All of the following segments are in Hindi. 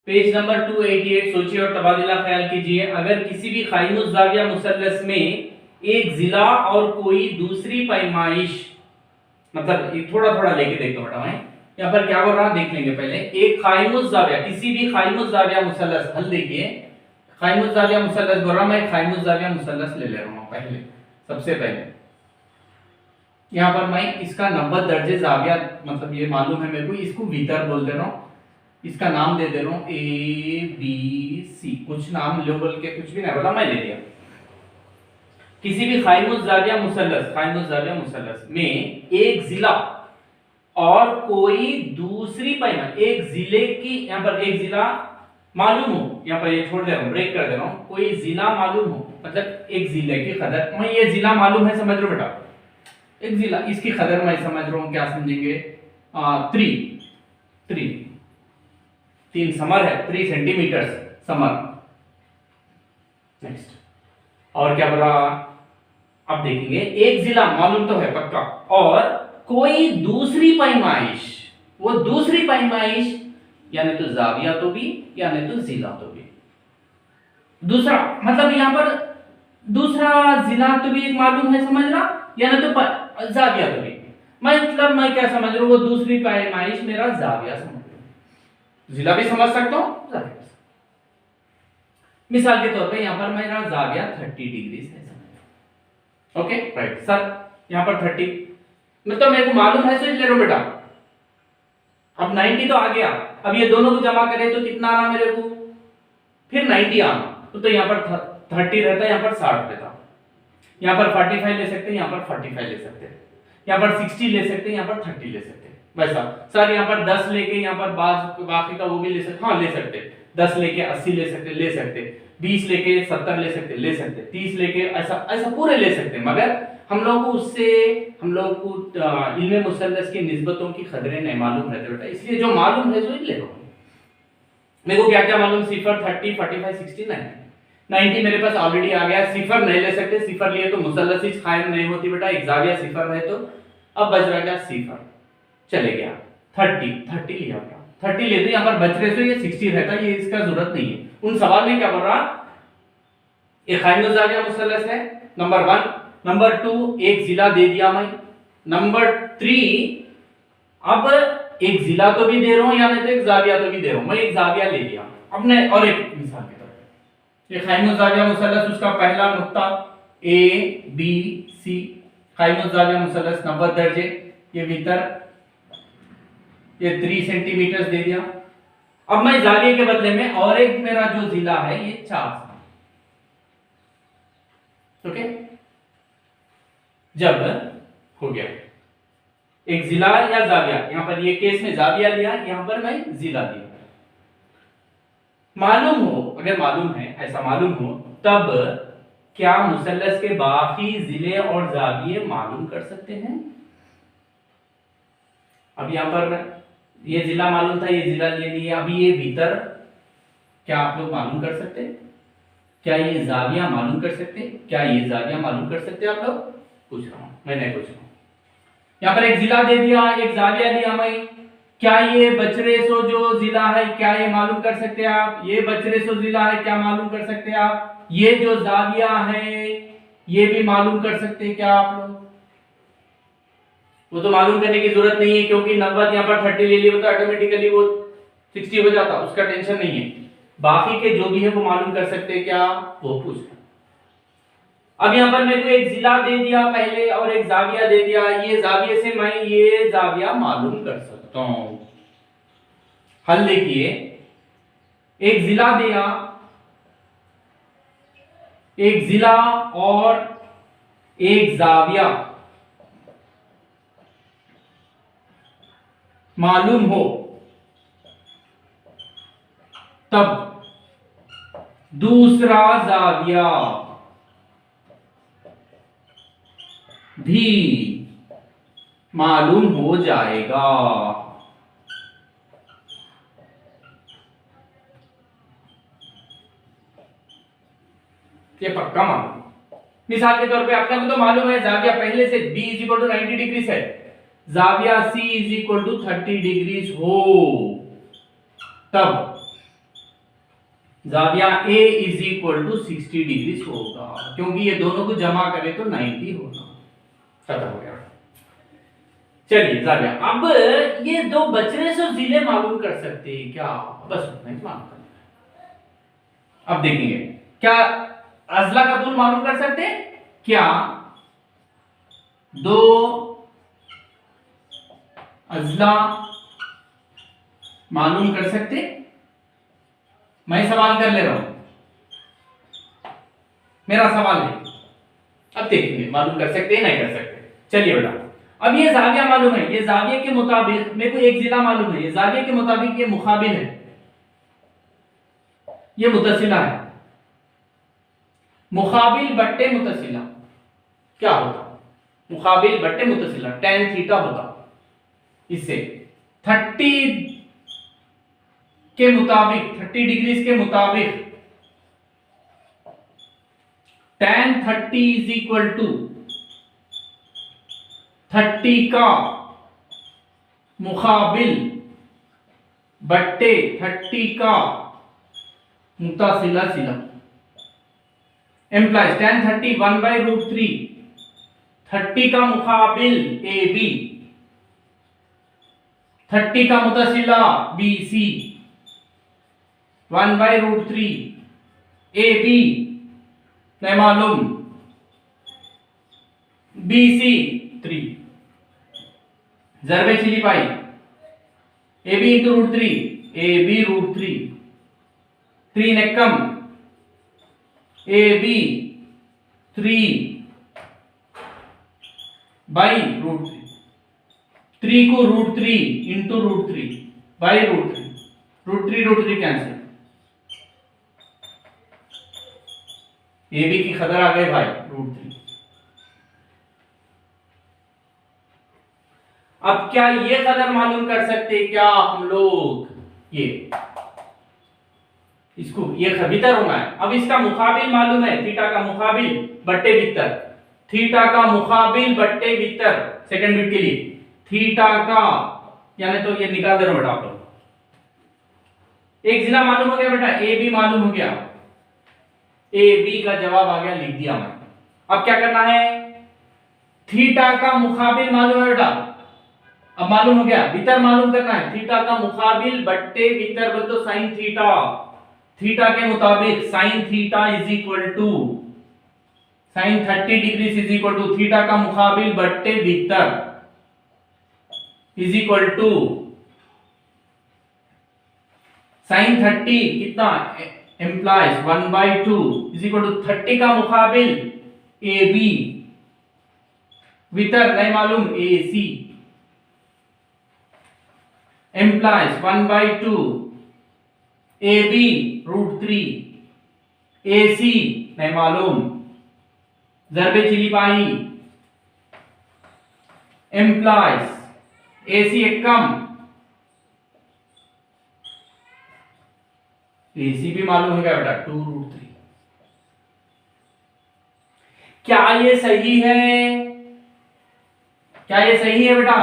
पेज नंबर 288 सोचिए और तबादला ख्याल कीजिए। अगर किसी भी कायमुज़ ज़ाविया मुसल्लस में एक जिला और कोई दूसरी पैमाइश, मतलब थोड़ा थोड़ा लेके देखो बेटा, मैं यहाँ पर क्या बोल रहा देख लेंगे पहले। एक कायमुज़ ज़ाविया, किसी भी कायमुज़ ज़ाविया मुसल्लस, हल देखिए, कायमुज़ ज़ाविया मुसल्लस बोल रहा, मैं कायमुज़ ज़ाविया मुसल्लस ले रहा हूँ पहले, सबसे पहले यहाँ पर मैं इसका 90 दर्जे ज़ाविया, मतलब ये मालूम है मेरे को, इसको वितर बोल दे रहा हूँ, इसका नाम दे दे रहा हूँ ए बी सी, कुछ नाम लो बोल के, कुछ भी नहीं बोला, मैं ले लिया। किसी भी कायमुज़ ज़ाविया मुसल्लस, कायमुज़ ज़ाविया मुसल्लस में एक जिला और कोई दूसरी पैमाइश, एक जिले की, यहाँ पर एक जिला मालूम हो, यहाँ पर ये छोड़ दे रहा हूँ, ब्रेक कर दे रहा हूँ, कोई जिला मालूम हो, मतलब एक जिले की कदर, मैं ये जिला मालूम है, समझ रहे हो बेटा, एक जिला, इसकी कदर मैं समझ रहा हूँ, क्या समझेंगे, 3 समर है, 3 सेंटीमीटर समर। नेक्स्ट, और क्या बोला, अब देखेंगे, एक जिला मालूम तो है पक्का, और कोई दूसरी पैमाइश, वो दूसरी पैमाइश यानी तो जाविया तो भी, यानी तो जिला तो भी, दूसरा मतलब यहाँ पर दूसरा जिला तो भी एक मालूम है, समझ रहा, यानी तो जाविया तो भी, मतलब मैं क्या समझ रहा हूँ, वो दूसरी पैमाइश मेरा जाविया समझ रहा हूँ, जिला भी समझ सकता हूँ, जाविया। मिसाल के तौर पे यहाँ पर मेरा जाविया 30 डिग्री है, ओके राइट सर, यहाँ पर 30, मतलब मेरे को मालूम है, सोच ले रहा हूं बेटा। अब 90 तो आ गया, अब ये दोनों को जमा करें तो कितना आना मेरे को, फिर 90 आना, तो यहाँ पर 30 रहता, यहाँ पर 60 रहता, यहाँ पर 45 ले सकते हैं, यहाँ पर 45 ले सकते हैं, यहाँ पर 60 ले सकते हैं, यहाँ पर 30 ले सकते हैं। वैसा सर यहाँ पर 10 लेके यहाँ पर बाकी का वो भी ले सकते, हाँ ले सकते, 10 लेके 80 ले सकते, ले सकते, 20 लेके 70 ले सकते, ले सकते, 30 लेके ऐसा ऐसा पूरे ले सकते, मगर हम लोग को उससे, हम लोग को इल्मे मुसल्लस की निस्बतों की कदरें नहीं मालूम रहते बेटा, इसलिए जो मालूम है वो ले लो। मेरे को क्या क्या मालूम, सिफर, 30, 45, 60, 90 मेरे पास ऑलरेडी आ गया। सिफर नहीं ले सकते, सिफर लिए तो मुसल्लस ही कायम नहीं होती बेटा, एक जाविया सिफर है, तो अब बच रहा क्या, सिफर चले गया, 30 लिया बेटा, 30 ले, तो यहाँ पर बच रहे तो ये 60 रहता, ये इसका जरूरत नहीं है। उन सवाल में क्या बोल रहा, एक कायमुज़ ज़ाविया मुसल्लस है, नंबर 1, नंबर 2 एक जिला दे दिया मैं, नंबर 3 अब एक जिला तो भी दे रहा हूं, या नहीं तो एक जाविया तो भी दे रहा हूं, मैं एक जाविया ले लिया। अब मैं और एक मिसाल के तौर पे, ये कायमुज़ ज़ाविया मुसल्लस, उसका पहला नुक्ता ए बी सी, कायमुज़ ज़ाविया मुसल्लस 90 दर्जे, ये भीतर ये 3 सेंटीमीटर दे दिया। अब मैं जाविये के बदले में और एक मेरा जो जिला है ये 4, ओके, जब हो गया एक जिला या जाविया, यहां पर ये केस में जाविया लिया, यहां पर मैं जिला दिया। मालूम हो, अगर मालूम है, ऐसा मालूम हो, तब क्या मुसल्लस के बाकी जिले और जाविये मालूम कर सकते हैं। अब यहां पर ये जिला मालूम था, ये जिला ले लिया, अभी ये भीतर क्या आप लोग मालूम कर सकते हैं, क्या ये जाविया मालूम कर सकते हैं, क्या ये जाविया मालूम कर सकते हैं आप लोग, पूछ रहा हूं, मैं नहीं पूछ रहा हूं। यहाँ पर एक जिला दे दिया, एक जाविया दिया मैं, क्या ये बचरे सो जो जिला है, क्या ये मालूम कर सकते हैं आप, ये बचरे सो जिला है, क्या मालूम कर सकते हैं आप, ये जो जाविया है ये भी मालूम कर सकते हैं क्या आप लोग, वो तो मालूम करने की जरूरत नहीं है, क्योंकि 90 यहाँ पर 30 ले लिया तो ऑटोमेटिकली वो 60 हो जाता, उसका टेंशन नहीं है। बाकी के जो भी है वो मालूम कर सकते हैं क्या, वो पूछ। अब यहाँ पर मेरे को एक जिला दे दिया पहले और एक जाविया दे दिया, ये जाविये से मैं ये जाविया मालूम कर सकता हूं। हल देखिए, एक जिला दिया, एक जिला और एक जाविया मालूम हो, तब दूसरा जाविया भी मालूम हो जाएगा। ये पक्का मालूम। मिसाल के तौर पे आपने को तो मालूम है जाविया पहले से b = 90 डिग्री है, जाविया c = 30 डिग्री हो, तब जाविया ए इज इक्वल टू 60 डिग्री होगा, क्योंकि ये दोनों को जमा करें तो 90 होगा। खत्म हो गया। चलिए जाविया, अब ये दो बचने से जिले मालूम कर सकते हैं क्या? बस उतना ही मालूम करना है। अब देखेंगे क्या अजला का तूल मालूम कर सकते हैं क्या? दो अजला मालूम कर सकते? मैं सवाल कर ले रहा हूं, मेरा सवाल है। अब देखेंगे मालूम कर सकते हैं नहीं कर सकते। चलिए बेटा, अब ये जाविया मालूम है, ये जाविया के मुताबिक मेरे को एक जिला मालूम है, ये जाविया के मुताबिक ये मुकाबिल है, ये मुतसिला है। मुकाबिल बट्टे मुतसिला क्या होता? मुकाबिल बट्टे मुतसिला tan थीटा होता। इससे 30 के मुताबिक 30 डिग्री के मुताबिक tan 30 इज इक्वल टू 30 का मुकाबिल बट्टे 30 का मुतसिला सिला एम्प्लाइज tan 30 1/√3 30 का मुकाबिल AB 30 का मुतसिला BC 1/√3 AB नहीं मालूम BC 3 जरबे चिली पाई AB into √3 AB √3 3 नेकम AB 3 by √3 3 को √3 into √3 by √3 कैंसिल। AB की खबर आ गई भाई √3। अब क्या ये कदर मालूम कर सकते क्या हम लोग? ये इसको ये भीतर होना है। अब इसका मुकाबिल मालूम है, थीटा का मुकाबिल बट्टे भीतर, थीटा का मुकाबिल बट्टे भीतर सेकंड बिट के लिए थीटा का, यानी तो ये निकाल दे रहा बेटा आप लोग। एक जिला मालूम हो गया बेटा, ए बी मालूम हो गया, ए बी का जवाब आ गया, लिख दिया मैं। अब क्या करना है? थीटा का मुकाबिल मालूम है बेटा, अब मालूम हो गया, भीतर मालूम करना है। थीटा का मुकाबिल बट्टे भीतर बोल तो साइन थीटा, थीटा के मुताबिक sine theta is equal to sine 30 degree is equal to theta का मुकाबिल बट्टे भीतर इज इक्वल टू साइन 30 कितना एम्प्लाइज 1/2 इज इक्वल टू 30 का मुकाबिल ए बी भीतर नहीं मालूम A C employees 1/2 A B √3 ए सी नहीं मालूम जरबे चिली पाई एम्प्लाइज ए सी एक कम ए सी भी मालूम हो गया बेटा 2√3। क्या ये सही है? क्या ये सही है बेटा?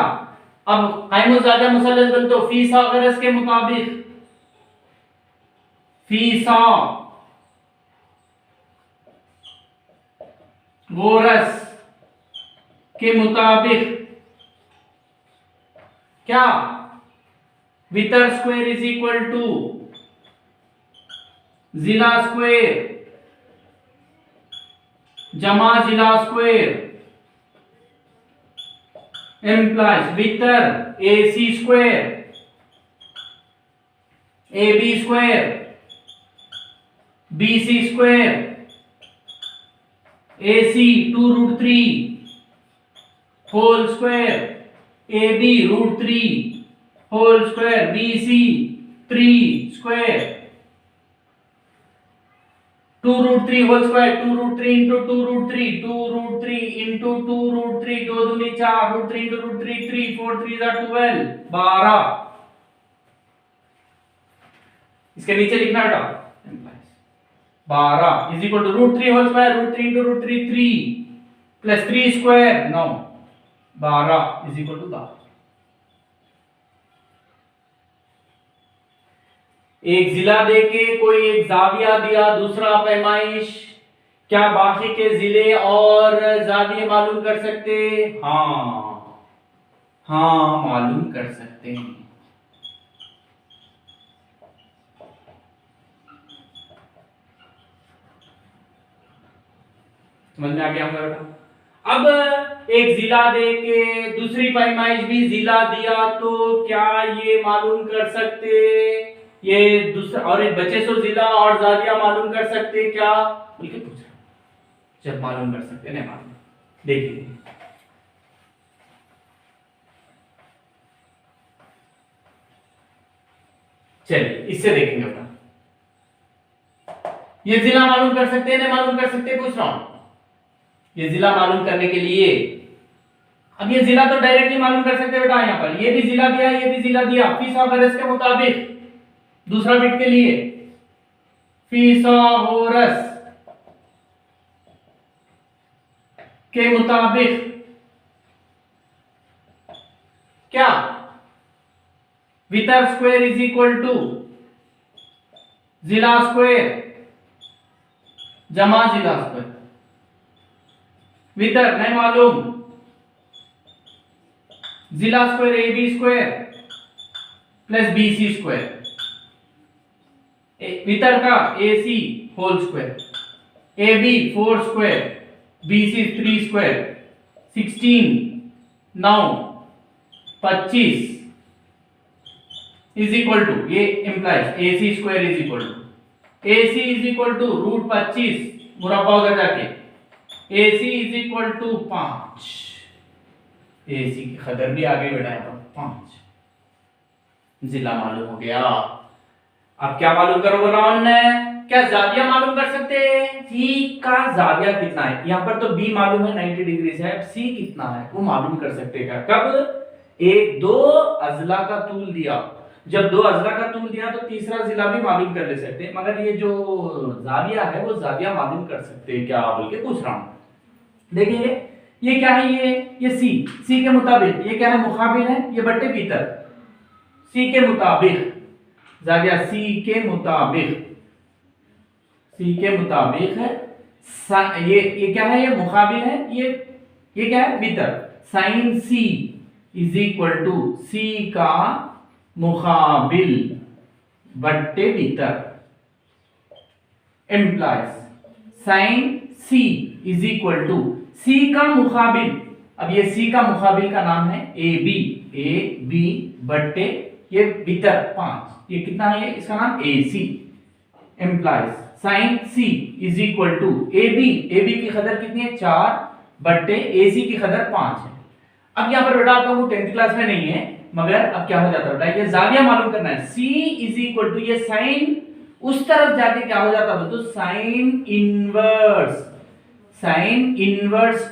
अब कायमुज़ादा मुसल्लस बन तो फीसा गरज के मुताबिक फीसा गोरस के मुताबिक क्या भीतर स्क्वायर इज इक्वल टू जिला स्क्वायर जमा जिला स्क्वायर एम्प्लाइज भीतर A C square A B square B C square A C 2√3 whole square A B √3 whole square B C 3 square 2√3 whole square 2√3 into 2√3 2√3 into 2√3 दो दूनी 4 √3 into √3 3 4 3 12 12 इसके नीचे लिखना बेटा 12 is equal to √3 whole square √3 into √3 3 plus 3 square 9 12 is equal to 12। एक जिला दे के कोई एक जाविया दिया, दूसरा पैमाइश, क्या बाकी के जिले और जाविये मालूम कर सकते? हाँ मालूम कर सकते हैं। समझ में आ गया होगा बेटा? अब एक जिला दे के दूसरी पैमाइश भी जिला दिया तो क्या ये मालूम कर सकते ये दूसरा, और एक बचे सो जिला और जाविया मालूम कर सकते क्या, बोल के पूछ रहा। जब मालूम कर सकते नहीं मालूम, देखिए चलिए इससे देखेंगे बेटा। ये जिला मालूम कर सकते हैं नहीं मालूम कर सकते, पूछ रहा हूं। ये जिला मालूम करने के लिए, अब ये जिला तो डायरेक्टली मालूम कर सकते बेटा, यहां पर ये भी जिला दिया, ये भी जिला दिया, फिसागोरस के मुताबिक दूसरा बिट के लिए फिसागोरस के मुताबिक क्या वितर स्क्वायर इज इक्वल टू जिला स्क्वायर जमा जिला स्क्वायर। वितर नहीं मालूम, जिला square A B square plus B C square, वितर का A C whole square, A B 4 square, B C 3 square, 16 9 25 is equal to, ये implies A C square is equal to, A C is equal to root 25 मुरब्बा उधर जाके, A C is equal to 5, ए सी की कदर भी आगे बढ़ाए तो 5 जिला मालूम हो गया। अब क्या मालूम करो बोला हमने, क्या जाविया मालूम कर सकते हैं? सी का जाविया कितना है, यहां पर तो बी मालूम है 90 डिग्री है, अब सी कितना है वो मालूम कर सकते हैं क्या? कब? एक दो अजला का तूल दिया, जब दो अजला का तूल दिया तो तीसरा जिला भी मालूम कर ले सकते हैं, मगर ये जो जाविया है वो जाविया मालूम कर सकते हैं क्या बोल के पूछ रहा हूं। देखेंगे ये क्या है, ये सी के मुताबिक ये क्या है, मुकाबिल है, ये बट्टे भीतर सी के मुताबिक जाविया सी के मुताबिक है, ये क्या है, ये मुकाबिल है, ये क्या है भीतर, sine C is equal to C का मुकाबिल बट्टे भीतर, implies sine C is equal to C का मुकाबिल, अब ये सी का मुकाबिल का नाम है ए बी बट्टे ये भीतर 5, ये कितना है, इसका नाम A C, implies sine C is equal to A B की कदर कितनी है 4 बट्टे ए सी की कदर 5 है। अब यहाँ पर बेटा आप लोगों को 10th क्लास में नहीं है, मगर अब क्या हो जाता है बेटा, ये जाविया मालूम करना है, सी इज इक्वल टू ये साइन उस तरफ जाके क्या हो जाता है तो साइन इनवर्स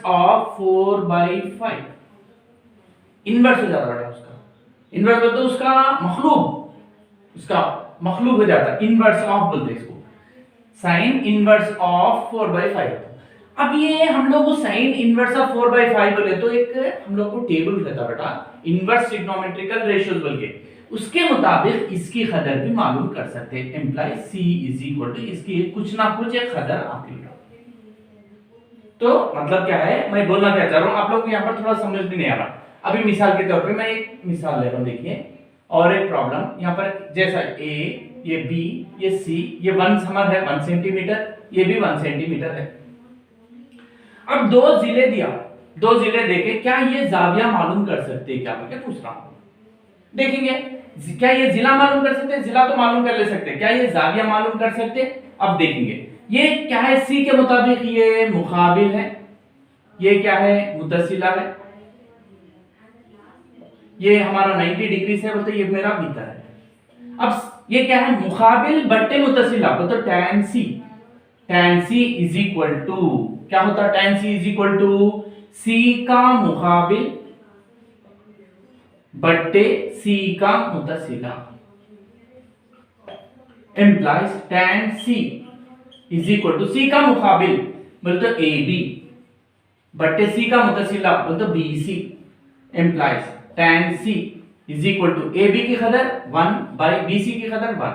ऑफ 4/5 इनवर्स हो जाता है उसका, इनवर्स तो उसका मखलूब हो जाता है, इनवर्स ऑफ बोलते हैं इसको, साइन इनवर्स ऑफ 4/5। अब ये हम लोग साइन इनवर्स ऑफ 4/5 बोले तो एक हम लोग को टेबल रहता बेटा, इनवर्स ट्रिग्नोमेट्रिकल रेशियोज बोल के, उसके मुताबिक इसकी कदर भी मालूम कर सकते हैं, implies C is equal to इसकी कुछ ना कुछ एक कदर आती है। तो मतलब क्या है, मैं बोलना क्या चाह रहा हूं, आप लोग को यहाँ पर थोड़ा समझ भी नहीं आ रहा। अभी मिसाल के तौर पे मैं एक मिसाल ले रहा हूं, देखिए, और एक प्रॉब्लम यहाँ पर जैसा ए, ये बी, ये सी, ये 1 समर है 1 सेंटीमीटर, ये भी 1 सेंटीमीटर है। अब दो जिले देके क्या ये जाविया मालूम कर सकते हैं क्या, मैं क्या पूछ रहा हूं। देखेंगे क्या ये जिला मालूम कर सकते हैं, जिला तो मालूम कर ले सकते हैं, क्या ये जाविया मालूम कर सकते हैं। अब देखेंगे ये क्या है, सी के मुताबिक ये मुकाबिल है, ये क्या है मुतसिला है, ये हमारा 90 डिग्री से बोलते ये मेरा भीतर है। अब ये क्या है, मुकाबिल बट्टे मुतसिला, तो tan c is equal to क्या होता है, tan c is equal to c का मुकाबिल बट्टे c का मुतसिला, implies tan c is equal to c का मुकाबिल बोलते ए बी बट्टे c का मुतसिला बोलते B C, implies tan c is equal to A B की कदर 1 बाई बी सी की कदर 1,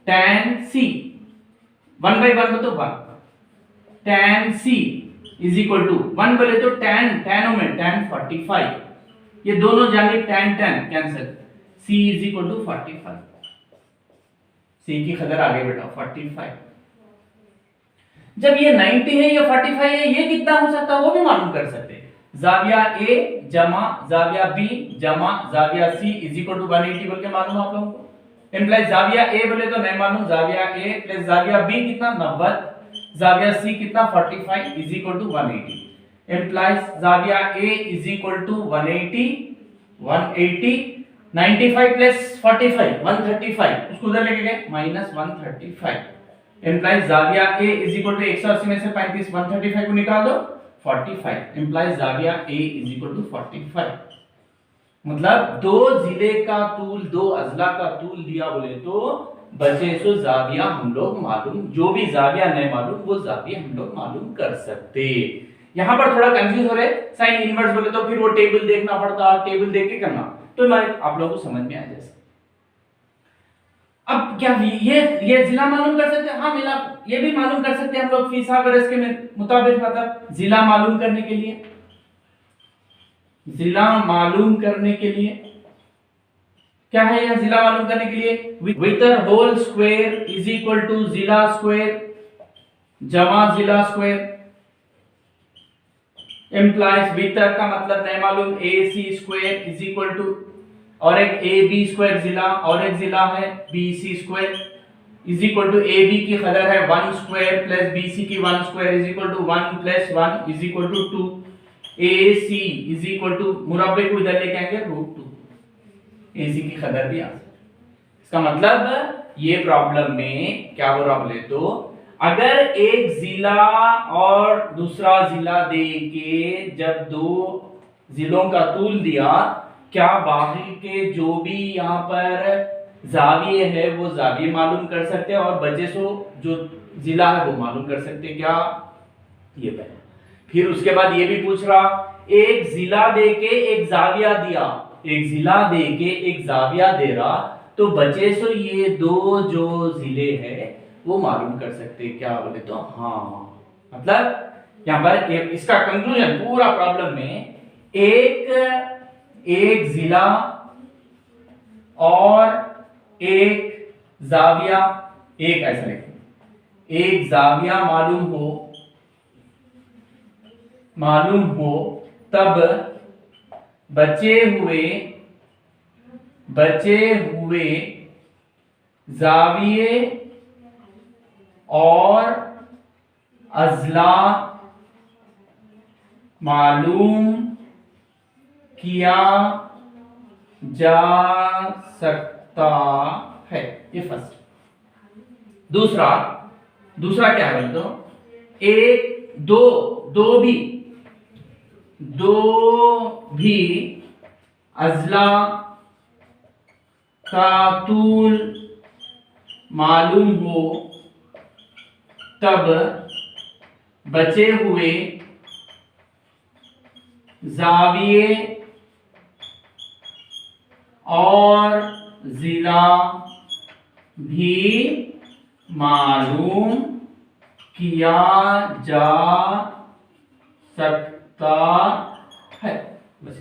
tan c 1/1 तो 1 tan c is equal to 1 बोले तो tan में tan 45, ये दोनों जानिब tan cancel, c is equal to 45, c की कदर आगे बेटा 45। जब ये 90 है, ये 45 है, ये कितना हो सकता है वो भी मालूम कर सकते हैं। जाविया a जमा जाविया b जमा जाविया c इज इक्वल टू 180 बोल के मालूम आप लोगों को। इम्प्लाइज जाविया a बोले तो नहीं मालूम, जाविया a प्लस जाविया b कितना 90, जाविया c कितना 45 इज इक्वल टू 180। इम्प्लाइज जाविया a is equal to 180 95 plus 45 135, उसको उधर लेके गए -135। इम्प्लाइज जाविया a इज इक्वल टू 180 में से 35 135 को निकाल दो 45। इम्प्लाइज जाविया a इज इक्वल टू 45। मतलब दो जिले का तूल, दो अजला का तूल दिया बोले तो बचे सो जाविया हम लोग मालूम, जो भी जाविया नहीं मालूम वो जाविया हम लोग मालूम कर सकते। यहां पर थोड़ा कंफ्यूज हो रहे, साइन इनवर्स बोले तो फिर वो टेबल देखना पड़ता, टेबल देख के करना, तो मैं आप लोगों को समझ में आ जाए। अब क्या ये जिला मालूम कर सकते हैं? हाँ मिला, ये भी मालूम कर सकते हैं हम लोग फिसागरस के मुताबिक। मतलब जिला मालूम करने के लिए, जिला मालूम करने के लिए क्या है यह जिला मालूम करने के लिए वितर whole square is equal to जिला स्क्वायर जमा जिला स्क्वायर। इम्प्लाइज वितर का मतलब नहीं मालूम, A C square is equal to, और एक ए बी स्क्वायर जिला, और एक जिला है B C square is equal to A B की कदर है 1 स्क्वायर प्लस बी सी की 1 square is equal to 1 plus 1 is equal to 2। A C is equal to मुरब्बे को इधर लेके आएंगे √2, ए सी की कदर भी आ सकती। इसका मतलब ये प्रॉब्लम में क्या हो रहा बोले तो अगर एक जिला और दूसरा जिला दे के जब दो जिलों का तूल दिया, क्या बाकी के जो भी यहाँ पर जाविये है वो जाविये मालूम कर सकते हैं और बचे सो जो जिला है वो मालूम कर सकते हैं क्या? ये पहले। फिर उसके बाद ये भी पूछ रहा, एक जिला दे के एक जाविया दिया, एक जिला दे के एक जाविया दे रहा, तो बचे सो ये दो जो जिले हैं वो मालूम कर सकते हैं क्या बोले तो हाँ। मतलब यहाँ पर इसका कंक्लूजन पूरा प्रॉब्लम में एक जिला और एक जाविया, एक ऐसा लिखें, एक जाविया मालूम हो तब बचे हुए जाविये और अजला मालूम किया जा सकता है। ये फर्स्ट। दूसरा क्या है तो एक दो भी अजला का तूल मालूम हो तब बचे हुए जाविये और जिला भी मालूम किया जा सकता है। बस